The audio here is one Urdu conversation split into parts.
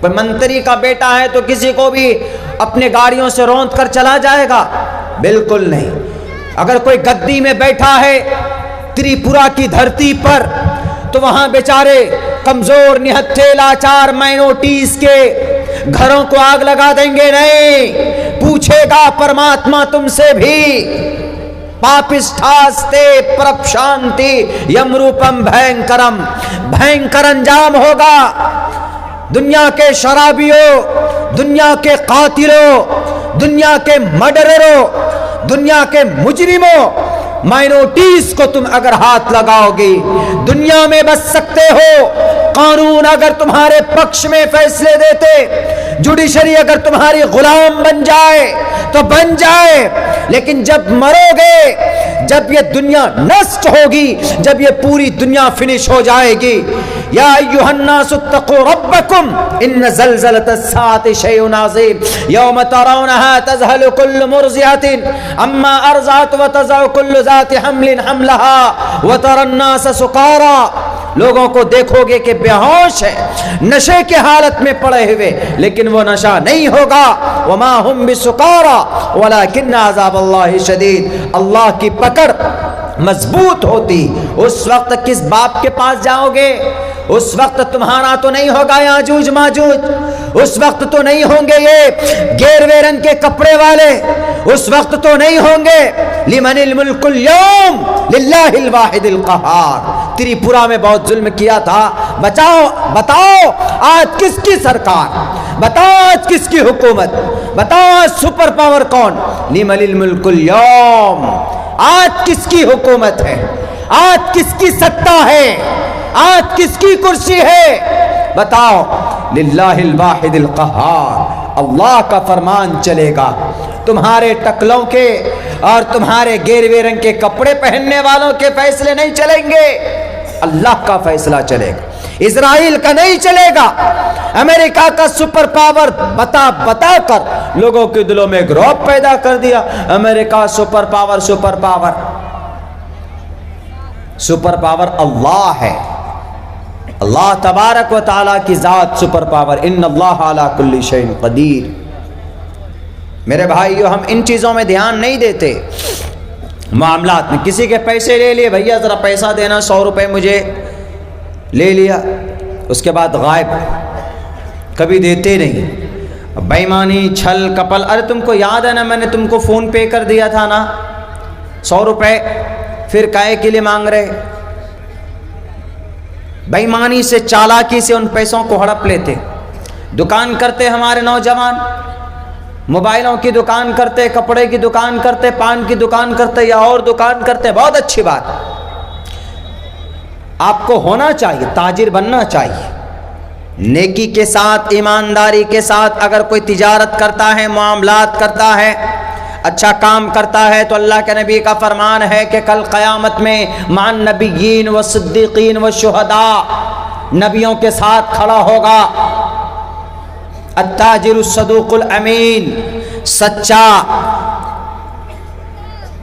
کوئی منتری کا بیٹا ہے تو کسی کو بھی اپنے گاڑیوں سے روند کر چلا جائے گا؟ بالکل نہیں۔ اگر کوئی گدی میں بیٹھا ہے تریپورہ کی دھرتی پر تو وہاں بیچارے کمزور نہتھے لاچار مائنورٹیز کے گھروں کو آگ لگا دیں گے؟ نہیں، پوچھے گا پرماتما تم سے بھی۔ پاپشٹھاستے پرپشانتی یمروپم بھینکرم، بھینکر انجام ہوگا۔ دنیا کے شرابیوں، دنیا کے قاتلوں، دنیا کے مرڈرروں، دنیا کے مجرموں، مائنورٹیز کو تم اگر ہاتھ لگاؤ گی دنیا میں بچ سکتے ہو۔ قانون اگر تمہارے پکش میں فیصلے دیتے، جوڈیشری اگر تمہاری غلام بن جائے تو بن جائے، لیکن جب مرو گے، جب یہ دنیا نشٹ ہوگی، جب یہ پوری دنیا فنش ہو جائے گی۔ یا ایھا الناس اتقوا ربکم ان زلزلۃ الساعۃ شیء عظیم یوم ترونها تذهل كل مرضعۃ اما ارضعت وتضع كل ذات حمل حملها وترى الناس سکارى، لوگوں کو دیکھو گے کہ بے ہوش ہے، نشے کے حالت میں پڑے ہوئے، لیکن وہ نشہ نہیں ہوگا۔ وما هم بسکارى ولكن عذاب اللہ شدید، اللہ کی پکڑ مضبوط ہوتی۔ اس وقت کس باپ کے پاس جاؤ گے؟ اس وقت تمہارا تو نہیں ہوگا یاجوج ماجوج، اس وقت تو نہیں ہوں گے یہ گیروے رنگ کے کپڑے والے، اس وقت تو نہیں ہوں گے لمن الملک اليوم للہ الواحد القہار۔ تریپورہ میں بہت ظلم کیا تھا، بتاؤ آج کس کی سرکار، بتاؤ آج کس کی حکومت، بتاؤ آج سپر پاور کون؟ لمن الملک اليوم، آج کس کی حکومت ہے، آج کس کی سطح ہے، آج کس کی کرسی ہے؟ بتاؤ، للہ الواحد القہار، اللہ کا فرمان چلے گا۔ تمہارے ٹکلوں کے اور تمہارے گیروے رنگ کے کپڑے پہننے والوں کے فیصلے نہیں چلیں گے، اللہ کا فیصلہ چلے گا۔ اسرائیل کا نہیں چلے گا۔ امریکہ کا سپر پاور بتا کر لوگوں کے دلوں میں گروہ پیدا کر دیا، America super power, super power, super power Allah ہے، اللہ تبارک و تعالیٰ کی ذات سپر پاور، ان اللہ علی کل شیء قدیر۔ میرے بھائیو، ہم ان چیزوں میں دھیان نہیں دیتے۔ معاملات میں کسی کے پیسے لے لیے، بھیا ذرا پیسہ دینا، 100 روپے مجھے، لے لیا، اس کے بعد غائب، کبھی دیتے نہیں۔ بےایمانی، چھل کپل، ارے تم کو یاد ہے نا میں نے تم کو فون پے کر دیا تھا نا 100 روپے، پھر کائے کے لیے مانگ رہے؟ بےایمانی سے، چالاکی سے ان پیسوں کو ہڑپ لیتے۔ دکان کرتے ہمارے نوجوان، موبائلوں کی دکان کرتے، کپڑے کی دکان کرتے، پان کی دکان کرتے یا اور دکان کرتے، بہت اچھی بات، آپ کو ہونا چاہیے، تاجر بننا چاہیے۔ نیکی کے ساتھ، ایمانداری کے ساتھ اگر کوئی تجارت کرتا ہے، معاملات کرتا ہے، اچھا کام کرتا ہے، تو اللہ کے نبی کا فرمان ہے کہ کل قیامت میں مع النبیین والصدیقین والشہداء، نبیوں کے ساتھ کھڑا ہوگا۔ التاجر الصدوق الامین، سچا۔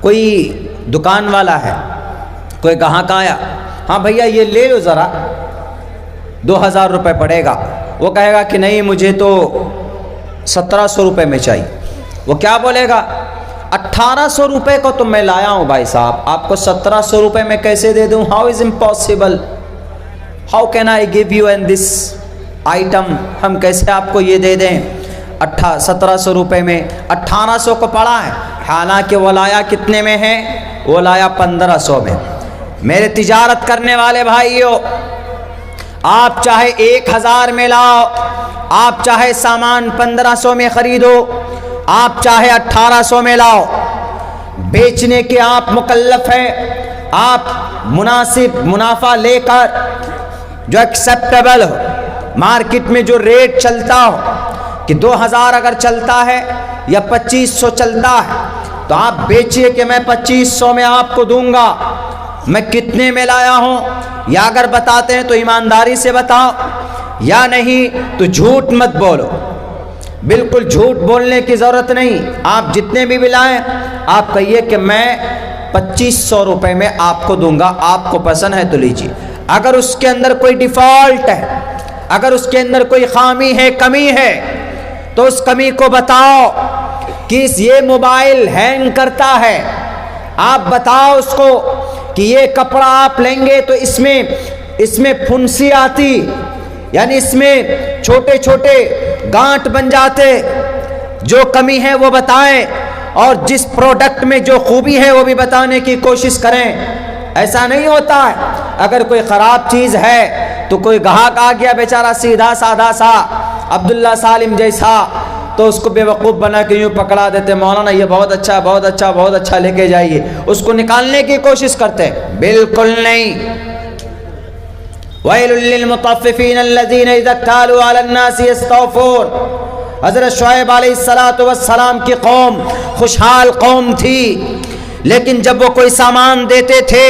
کوئی دکان والا ہے، کوئی گاہک آیا، ہاں بھیا یہ لے لو ذرا، 2000 روپے پڑے گا۔ وہ کہے گا کہ نہیں مجھے تو 1700 روپے میں چاہیے۔ وہ کیا بولے گا؟ 1800 روپے کو تو میں لایا ہوں بھائی صاحب، آپ کو 1700 روپے میں کیسے دے دوں؟ How is impossible, how can I give you an this item, ہم کیسے آپ کو یہ دے دیں 1700 روپے میں؟ 1800 کو پڑا ہے، حالانکہ وہ لایا کتنے میں ہے؟ وہ لایا 1500 میں۔ میرے تجارت کرنے والے بھائیوں، آپ چاہے 1000 میں لاؤ، آپ چاہے سامان 1500 میں خریدو، آپ چاہے 1800 میں لاؤ، بیچنے کے آپ مکلف ہیں۔ آپ مناسب منافع لے کر، جو ایکسیپٹیبل ہو، مارکیٹ میں جو ریٹ چلتا ہو کہ 2000 اگر چلتا ہے یا 2500 چلتا ہے، تو آپ بیچیے کہ میں 2500 میں آپ کو دوں گا۔ میں کتنے میں لایا ہوں، یا اگر بتاتے ہیں تو ایمانداری سے بتاؤ، یا نہیں تو جھوٹ مت بولو، بالکل جھوٹ بولنے کی ضرورت نہیں۔ آپ جتنے بھی لائیں، آپ کہیے کہ میں 2500 روپے میں آپ کو دوں گا، آپ کو پسند ہے تو لیجیے۔ اگر اس کے اندر کوئی ڈیفالٹ ہے، اگر اس کے اندر کوئی خامی ہے، کمی ہے، تو اس کمی کو بتاؤ کہ یہ موبائل ہینگ کرتا ہے، آپ بتاؤ اس کو کہ یہ کپڑا آپ لیں گے تو اس میں پھنسی آتی، یعنی اس میں چھوٹے چھوٹے گانٹ بن جاتے، جو کمی ہے وہ بتائیں، اور جس پروڈکٹ میں جو خوبی ہے وہ بھی بتانے کی کوشش کریں۔ ایسا نہیں ہوتا ہے اگر کوئی خراب چیز ہے تو کوئی گاہک آ گیا بیچارہ سیدھا سادہ سا عبداللہ سالم جیسا، تو اس کو بے وقوف بنا کے یوں پکڑا دیتے، مولانا یہ بہت اچھا بہت اچھا بہت اچھا لے کے جائیے، اس کو نکالنے کی کوشش کرتے، بالکل نہیں۔ وَيْلٌ لِّلْمُطَفِّفِينَ الَّذِينَ إِذَا اكْتَالُوا عَلَى النَّاسِ يَسْتَوْفُونَ۔ حضرت شعیب علیہ السلام کی قوم خوشحال قوم تھی، لیکن جب وہ کوئی سامان دیتے تھے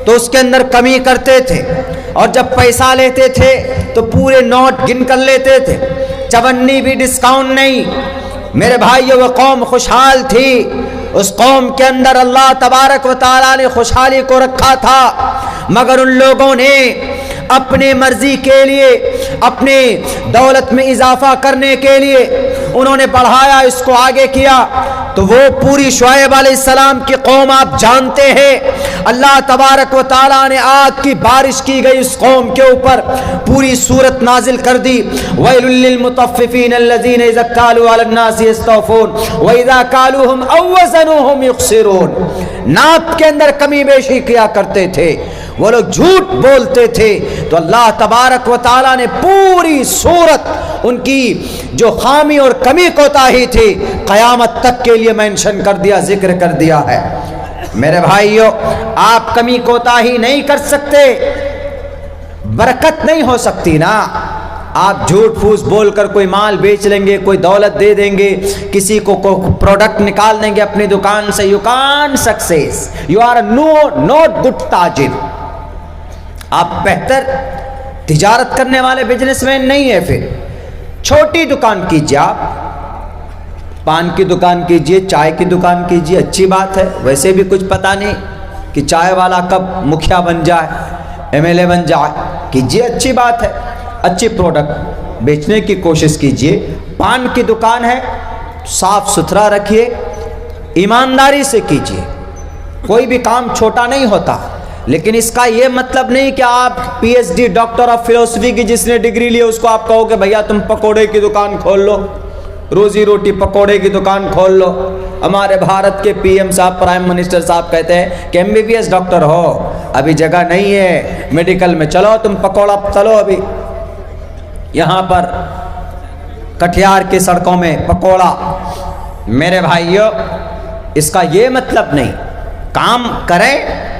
تو اس کے اندر کمی کرتے تھے، اور جب پیسہ لیتے تھے تو پورے نوٹ گن کر لیتے تھے، چونی بھی ڈسکاؤنٹ نہیں۔ میرے بھائیو، وہ قوم خوشحال تھی، اس قوم کے اندر اللہ تبارک و تعالیٰ نے خوشحالی کو رکھا تھا، مگر ان لوگوں نے اپنے مرضی کے لیے، اپنے دولت میں اضافہ کرنے کے لیے انہوں نے بڑھایا، اس کو آگے کیا، تو وہ پوری شعیب علیہ السلام کی قوم آپ جانتے ہیں، اللہ تبارک و تعالیٰ نے آگ کی بارش کی گئی اس قوم کے اوپر، پوری سورت نازل کر دی۔ وَيْلٌ لِّلْمُطَفِّفِينَ الَّذِينَ إِذَا اكْتَالُوا عَلَى النَّاسِ يَسْتَوْفُونَ وَإِذَا كَالُوهُمْ أَوْ وَّزَنُوهُمْ يُخْسِرُونَ۔ ناپ کے اندر کمی بیشی کیا کرتے تھے، وہ لوگ جھوٹ بولتے تھے، تو اللہ تبارک و تعالیٰ نے پوری سورت ان کی جو خامی اور کمی کوتاہی تھی قیامت تک کے لیے مینشن کر دیا، ذکر کر دیا ہے۔ میرے بھائیو، آپ کمی کوتاہی نہیں کر سکتے، برکت نہیں ہو سکتی نا۔ آپ جھوٹ پھوس بول کر کوئی مال بیچ لیں گے، کوئی دولت دے دیں گے، کسی کو پروڈکٹ نکال دیں گے اپنی دکان سے، you can success, you are not good تاجر۔ آپ بہتر تجارت کرنے والے بزنس مین نہیں ہے۔ پھر چھوٹی دکان کیجیے، آپ پان کی دکان کیجیے، چائے کی دکان کیجیے، اچھی بات ہے، ویسے بھی کچھ پتہ نہیں کہ چائے والا کب مکھیا بن جائے، ایم ایل اے بن جائے، کیجیے، اچھی بات ہے، اچھی پروڈکٹ بیچنے کی کوشش کیجیے۔ پان کی دکان ہے، صاف ستھرا رکھیے، ایمانداری سے کیجیے، کوئی بھی کام چھوٹا نہیں ہوتا، لیکن اس کا یہ مطلب نہیں کہ آپ P H D doctor of فلسفی کی جس نے ڈگری لی اس کو آپ کہو کہ بھیا تم پکوڑے کی دکان کھول لو، روزی روٹی پکوڑے کی دکان کھول لو۔ ہمارے بھارت کے پی ایم صاحب، پرائم منسٹر صاحب کہتے ہیں کہ M B B S doctor ہو، ابھی جگہ نہیں ہے میڈیکل میں، چلو تم پکوڑا چلو، ابھی یہاں پر کٹھیار کی سڑکوں میں پکوڑا۔ میرے بھائیو، اس کا یہ مطلب نہیں، کام کریں،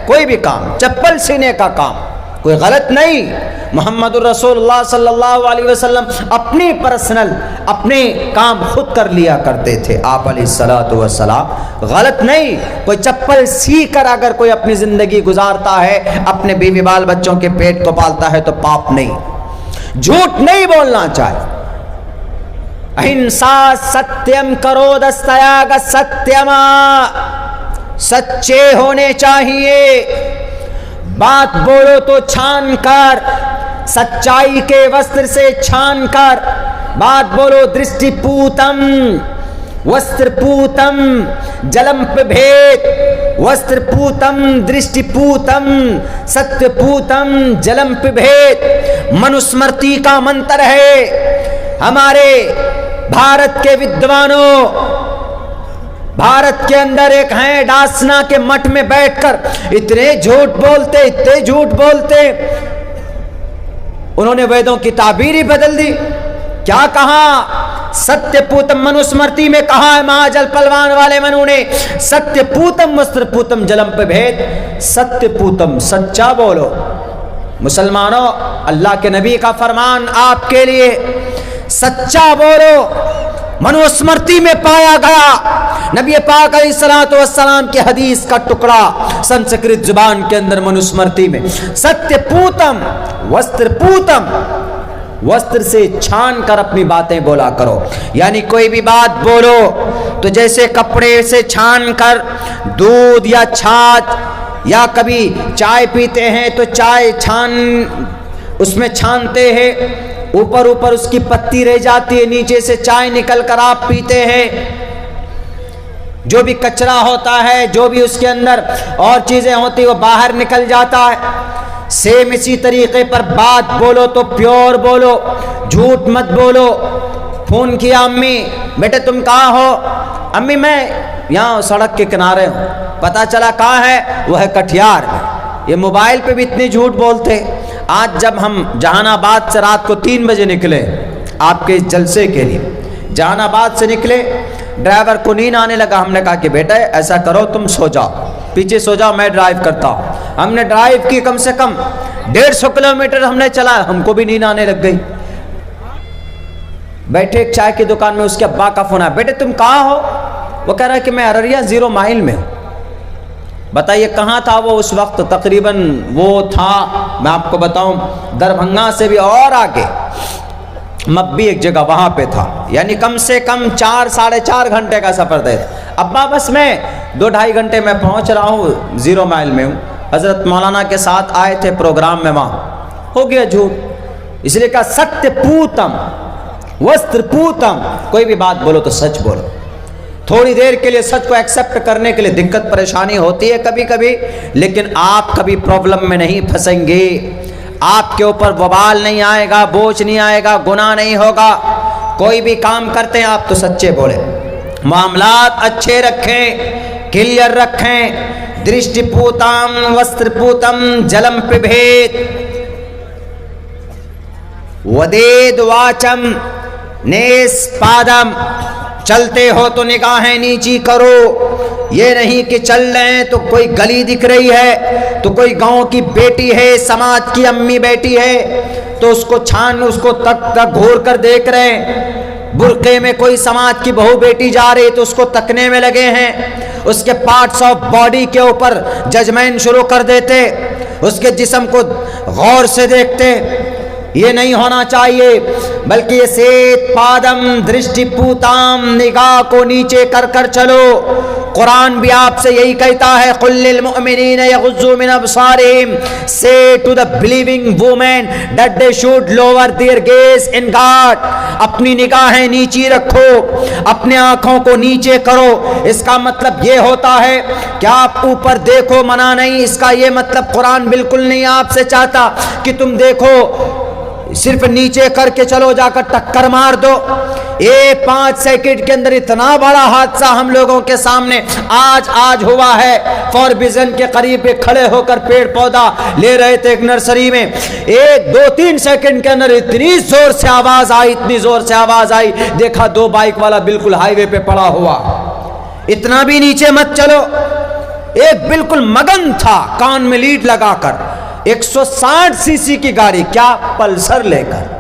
کوئی بھی کام، چپل سینے کا کام کوئی غلط نہیں۔ محمد الرسول اللہ صلی اللہ علیہ وسلم اپنی پرسنل اپنے کام خود کر لیا کرتے تھے، آپ علیہ الصلوۃ والسلام، غلط نہیں۔ کوئی چپل سی کر اگر کوئی اپنی زندگی گزارتا ہے، اپنے بیوی بال بچوں کے پیٹ کو پالتا ہے تو پاپ نہیں، جھوٹ نہیں بولنا چاہیے۔ اہنسا ستیم کرو دستیاگ ستیما، سچے ہونے چاہیے، بات بولو تو چھان کر، سچائی کے وستر سے چھان کر بات بولو۔ درشٹی پوتم وستر پوتم جلم پبھیت، وستر پوتم درشٹی پوتم ستیہ پوتم جلم پبھیت، منوسمرتی کا منتر ہے۔ ہمارے بھارت کے ودوانوں، بھارت کے اندر ایک ہیں ڈاسنا کے مٹھ میں بیٹھ کر اتنے جھوٹ بولتے، انہوں نے ویدوں کی تعبیر ہی بدل دی۔ کیا کہا؟ ستیہ پوتم، منوسمرتی میں کہا ہے مہاجل پلوان والے منو نے، ستیہ پوتم وستر پوتم جلم پہ بھید، ستیہ پوتم، سچا بولو۔ مسلمانوں، اللہ کے نبی کا فرمان آپ کے لیے، سچا بولو۔ منوسمرتی میں پایا گیا، نبی پاک علیہ الصلوۃ والسلام کی حدیث کا ٹکڑا سنسکرت زبان کے اندر منوسمرتی میں، ستیہ پوتم وستر پوتم، وستر سے چھان کر اپنی باتیں بولا کرو، یعنی کوئی بھی بات بولو تو جیسے کپڑے سے چھان کر دودھ یا چھاچھ، یا کبھی چائے پیتے ہیں تو چائے چھان اس میں چھانتے ہیں، اوپر اوپر اس کی پتی رہ جاتی ہے، نیچے سے چائے نکل کر آپ پیتے ہیں، جو بھی کچرا ہوتا ہے، جو بھی اس کے اندر اور چیزیں ہوتی وہ باہر نکل جاتا ہے۔ سیم اسی طریقے پر بات بولو تو پیور بولو، جھوٹ مت بولو۔ فون کیا امی، بیٹے تم کہاں ہو؟ امی میں یہاں سڑک کے کنارے ہوں۔ پتہ چلا کہاں ہے؟ وہ ہے کٹھیار میں۔ یہ موبائل پہ بھی اتنی جھوٹ بولتے۔ آج جب ہم جہان آباد سے رات کو 3 بجے نکلے آپ کے اس جلسے کے لیے، جہان آباد سے نکلے، ڈرائیور کو نیند آنے لگا۔ ہم نے کہا کہ بیٹا ایسا کرو تم سو جاؤ، پیچھے سو جاؤ، میں ڈرائیو کرتا ہوں۔ ہم نے ڈرائیو کی، کم سے کم 150 کلومیٹر ہم نے چلا، ہم کو بھی نیند آنے لگ گئی۔ بیٹھے ایک چائے کی دکان میں، اس کے ابا کا فون آیا، بیٹے تم کہاں ہو؟ وہ کہہ رہا ہے کہ میں ارریہ 0 مائل میں ہوں۔ بتائیے کہاں تھا وہ اس وقت؟ تقریباً وہ تھا، میں آپ کو بتاؤں، دربھنگا سے بھی اور آگے مبی ایک جگہ، وہاں پہ تھا، یعنی کم سے کم 4 4.5 گھنٹے کا سفر طے۔ ابا بس میں 2 ڈھائی گھنٹے میں پہنچ رہا ہوں، 0 مائل میں ہوں۔ حضرت مولانا کے ساتھ آئے تھے پروگرام میں، وہاں ہو گیا جھوٹ۔ اس لیے کہا ستیہ پوتم وستر پوتم، کوئی بھی بات بولو تو سچ بولو۔ تھوڑی دیر کے لیے سچ کو ایکسیپٹ کرنے کے لیے دقت پریشانی ہوتی ہے کبھی کبھی، لیکن آپ کبھی پرابلم میں نہیں پھنسیں گے، آپ کے اوپر وبال نہیں آئے گا، بوجھ نہیں آئے گا، گناہ نہیں ہوگا۔ کوئی بھی کام کرتے ہیں آپ تو سچے بولیں، معاملات اچھے رکھیں، کلیئر رکھیں۔ درشٹی پوتام وستر پوتم جلم پبھیت ودید واچم نیس پادم، چلتے ہو تو نگاہیں نیچی کرو۔ یہ نہیں کہ چل رہے ہیں تو کوئی گلی دکھ رہی ہے، تو کوئی گاؤں کی بیٹی ہے، سماج کی امی بیٹی ہے، تو اس کو چھان، اس کو تک گھور کر دیکھ رہے ہیں۔ برقعے میں کوئی سماج کی بہو بیٹی جا رہی تو اس کو تکنے میں لگے ہیں، اس کے پارٹس آف باڈی کے اوپر ججمنٹ شروع کر دیتے، اس کے جسم کو غور سے دیکھتے۔ یہ نہیں ہونا چاہیے، بلکہ یہ سیت پادم درشٹی پوتام، نگاہ کو نیچے کر کر چلو۔ قرآن بھی آپ سے یہی کہتا ہے، قل للمؤمنین یغضوا من ابصارہم، say to the believing women that they should lower their gaze in God۔ اپنی نگاہیں نیچی رکھو، اپنے آنکھوں کو نیچے کرو۔ اس کا مطلب یہ ہوتا ہے کہ آپ اوپر دیکھو، منع نہیں۔ اس کا یہ مطلب قرآن بالکل نہیں آپ سے چاہتا کہ تم دیکھو، صرف نیچے کر کے چلو، جا کر ٹکر مار دو۔ 5 سیکنڈ کے اندر اتنا بڑا حادثہ ہم لوگوں کے سامنے آج ہوا ہے۔ فور بیزن کے قریب کھڑے ہو کر پیڑ پودا لے رہے تھے ایک نرسری میں، 2-3 سیکنڈ کے اندر اتنی زور سے آواز آئی، دیکھا 2 بائک والا بالکل ہائی وے پہ پڑا ہوا۔ اتنا بھی نیچے مت چلو۔ ایک بالکل مگن تھا، کان میں لیڈ لگا کر، 160 سی سی کی گاڑی، کیا پلسر لے کر،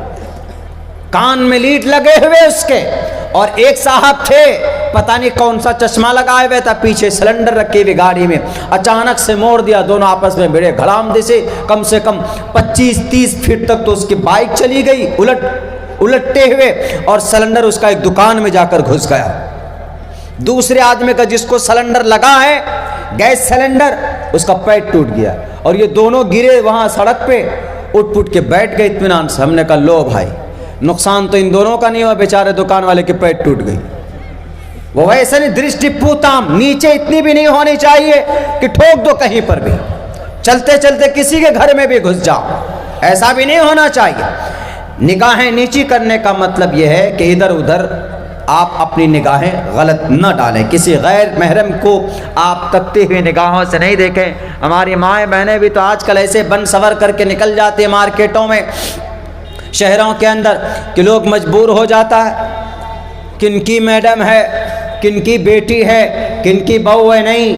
کان میں لیڈ لگے ہوئے اس کے، اور ایک صاحب تھے پتہ نہیں کون سا چشمہ لگائے ہوئے تھا، پیچھے سلنڈر رکھے ہوئے گاڑی میں، اچانک سے موڑ دیا، دونوں آپس میں بڑے گھڑامدے سے، کم سے کم 25-30 فٹ تک تو اس کی بائک چلی گئی الٹتے ہوئے، اور سلنڈر اس کا ایک دکان میں جا کر گھس گیا۔ دوسرے آدمی کا جس کو سلنڈر لگا ہے، گیس سلنڈر، اس کا پیٹ ٹوٹ گیا، اور یہ دونوں گرے وہاں سڑک پہ، اٹھ پٹ کے بیٹھ گئے اطمینان سے۔ ہم نے کہا لو بھائی، نقصان تو ان دونوں کا نہیں ہوا، بیچارے دکان والے کے پیٹ ٹوٹ گئی۔ وہ ویسے نہیں، درشٹی پوتام، نیچے اتنی بھی نہیں ہونی چاہیے کہ ٹھوک دو کہیں پر بھی، چلتے چلتے کسی کے گھر میں بھی گھس جاؤ، ایسا بھی نہیں ہونا چاہیے۔ نگاہیں نیچی کرنے کا مطلب یہ ہے کہ ادھر ادھر آپ اپنی نگاہیں غلط نہ ڈالیں، کسی غیر محرم کو آپ تکتے ہوئے نگاہوں سے نہیں دیکھیں۔ ہماری مائیں بہنیں بھی تو آج کل ایسے بن سور کر کے نکل جاتے ہیں مارکیٹوں میں، شہروں کے اندر، کہ لوگ مجبور ہو جاتا ہے، کن کی میڈم ہے، کن کی بیٹی ہے، کن کی بہو ہے، نہیں